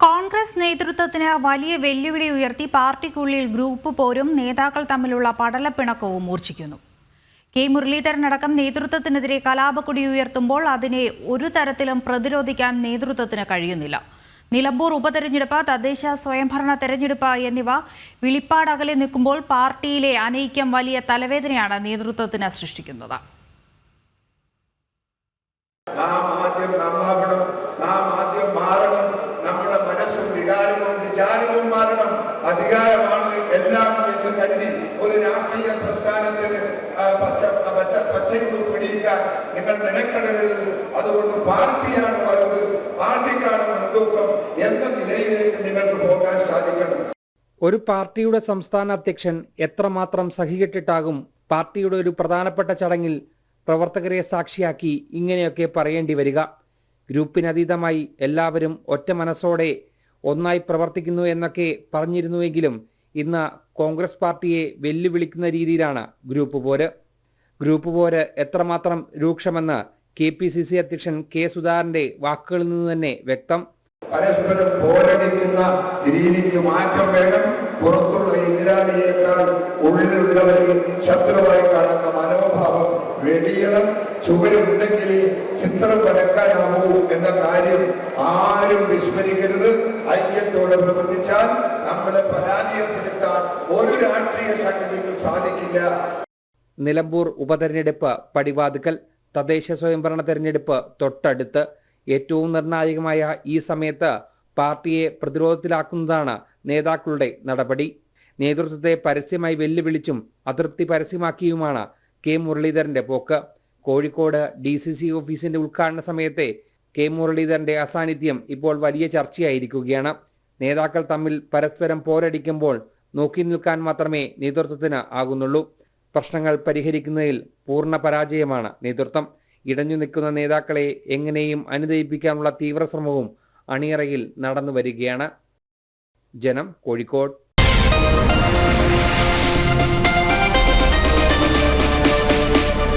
കോൺഗ്രസ് നേതൃത്വത്തിന് വലിയ വെല്ലുവിളി ഉയർത്തി പാർട്ടിക്കുള്ളിൽ ഗ്രൂപ്പ് പോരും നേതാക്കൾ തമ്മിലുള്ള പടലപ്പിണക്കവും മൂർച്ഛിക്കുന്നു. കെ മുരളീധരനടക്കം നേതൃത്വത്തിനെതിരെ കലാപക്കൊടി ഉയർത്തുമ്പോൾ അതിനെ ഒരു തരത്തിലും പ്രതിരോധിക്കാൻ നേതൃത്വത്തിന് കഴിയുന്നില്ല. നിലമ്പൂർ ഉപതെരഞ്ഞെടുപ്പ്, തദ്ദേശ സ്വയംഭരണ തെരഞ്ഞെടുപ്പ് എന്നിവ വിളിപ്പാടകലെ നിൽക്കുമ്പോൾ പാർട്ടിയിലെ അനൈക്യം വലിയ തലവേദനയാണ് നേതൃത്വത്തിന് സൃഷ്ടിക്കുന്നത്. അധികാരമാണ് എല്ലാം എന്ന് കരുതി ഒരു രാഷ്ട്രീയ പ്രസ്ഥാനത്തിന് പച്ചയ്ക്ക് പിടിയിക്കാൻ നിങ്ങൾ മെനക്കെടരുത്. അതുകൊണ്ട് പാർട്ടിയാണ് വലുത്, പാർട്ടിക്കാണ് മുൻതൂക്കം എന്ന നിലയിലേക്ക് നിങ്ങൾക്ക് പോകാൻ സാധിക്കണം. ഒരു പാർട്ടിയുടെ സംസ്ഥാന അധ്യക്ഷൻ എത്രമാത്രം സഹികെട്ടിട്ടാകും പാർട്ടിയുടെ ഒരു പ്രധാനപ്പെട്ട ചടങ്ങിൽ പ്രവർത്തകരെ സാക്ഷിയാക്കി ഇങ്ങനെയൊക്കെ പറയേണ്ടി വരിക? ഗ്രൂപ്പിനതീതമായി എല്ലാവരും ഒറ്റ മനസ്സോടെ ഒന്നായി പ്രവർത്തിക്കുന്നു എന്നൊക്കെ പറഞ്ഞിരുന്നുവെങ്കിലും ഇന്ന് കോൺഗ്രസ് പാർട്ടിയെ വെല്ലുവിളിക്കുന്ന രീതിയിലാണ് ഗ്രൂപ്പ് പോര് എത്രമാത്രം രൂക്ഷമെന്ന് KPCC അധ്യക്ഷൻ K. സുധാകരന്റെ വാക്കുകളിൽ നിന്ന് തന്നെ വ്യക്തം. പരസ്പരം പോരടിക്കുന്ന രീതിക്ക് മാറ്റം വേണം. പുറത്തുള്ള എതിരാളിയേക്കാൾ ഉള്ളിലുള്ളവരെ ശത്രുവായി കാണുന്ന മനോഭാവം വെടിയണം. ചുവരുണ്ടെങ്കിൽ ചിത്രം വരക്കാനാവൂ എന്ന കാര്യം ആരും വിസ്മരിക്കരുത്. ഐക്യത്തോടെ പ്രവർത്തിച്ചാൽ നമ്മളെ പരാജയപ്പെടുത്താൻ ഒരു രാഷ്ട്രീയ ശക്തിക്കും സാധിക്കില്ല. നിലമ്പൂർ ഉപതെരഞ്ഞെടുപ്പ് പടിവാതുക്കൽ, തദ്ദേശ സ്വയംഭരണ തെരഞ്ഞെടുപ്പ് തൊട്ടടുത്ത്. ഏറ്റവും നിർണായകമായ ഈ സമയത്ത് പാർട്ടിയെ പ്രതിരോധത്തിലാക്കുന്നതാണ് നേതാക്കളുടെ നടപടി. നേതൃത്വത്തെ പരസ്യമായി വെല്ലുവിളിച്ചും അതൃപ്തി പരസ്യമാക്കിയുമാണ് K. മുരളീധരന്റെ പോക്ക്. കോഴിക്കോട് DCC ഓഫീസിന്റെ ഉദ്ഘാടന സമയത്തെ K. മുരളീധരന്റെ അസാന്നിധ്യം ഇപ്പോൾ വലിയ ചർച്ചയായിരിക്കുകയാണ്. നേതാക്കൾ തമ്മിൽ പരസ്പരം പോരടിക്കുമ്പോൾ നോക്കി നിൽക്കാൻ മാത്രമേ നേതൃത്വത്തിന് ആകുന്നുള്ളൂ. പ്രശ്നങ്ങൾ പരിഹരിക്കുന്നതിൽ പൂർണ്ണ പരാജയമാണ് നേതൃത്വം. ഇടഞ്ഞു നിൽക്കുന്ന നേതാക്കളെ എങ്ങനെയും അനുനയിപ്പിക്കാനുള്ള തീവ്രശ്രമവും അണിയറയിൽ നടന്നു വരികയാണ്. ജനം, കോഴിക്കോട്.